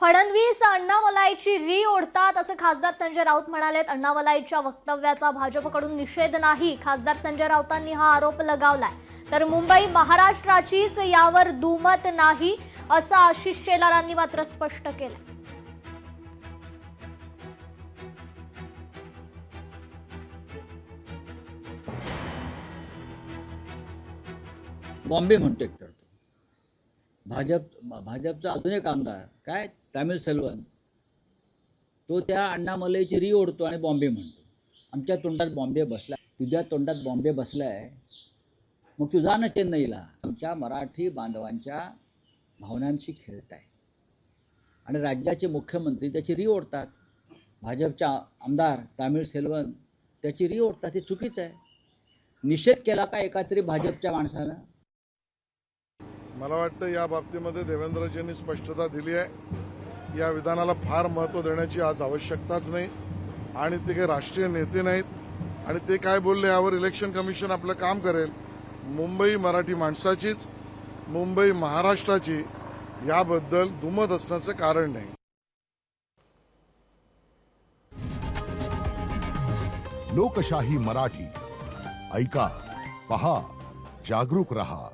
फडणवीस अण्णामलाईची री ओढतात असं खासदार संजय राऊत म्हणालेत। अण्णामलाईच्या वक्तव्याचा भाजपकडून निषेध नाही। खासदार संजय राऊतांनी हा आरोप लगावलाय। तर मुंबई महाराष्ट्राचीच यावर दुमत नाही असं आशिष शेलारांनी मात्र स्पष्ट केलं। बॉम्बे म्हणतो एकतर भाजपचा अजून एक आमदार काय तामिळ सेल्वन तो त्या अण्णामलाईची री ओढतो आणि बॉम्बे म्हणतो। आमच्या तोंडात बॉम्बे बसला, तुझ्या तोंडात बॉम्बे बसलाय, मग तू जा ना चेन्नईला। आमच्या मराठी बांधवांच्या भावनांशी खेळताय आणि राज्याचे मुख्यमंत्री त्याची री ओढतात। भाजपच्या आमदार तामिळ सेल्वन त्याची री ओढतात, हे चुकीचं आहे। निषेध केला का एकातरी भाजपच्या माणसानं? मला वाटतं या बाबतीमध्ये देवेंद्रजींनी स्पष्टता दिली आहे। या विधानाला फार महत्त्व देण्याची आज आवश्यकताच नाही आणि ते काही राष्ट्रीय नेते नाहीत आणि ते काय बोलले यावर इलेक्शन कमिशन आपलं काम करेल। मुंबई मराठी माणसाचीच, मुंबई महाराष्ट्राची याबद्दल दुमत असण्याचं कारण नाही। लोकशाही मराठी ऐका, पहा, जागरूक रहा।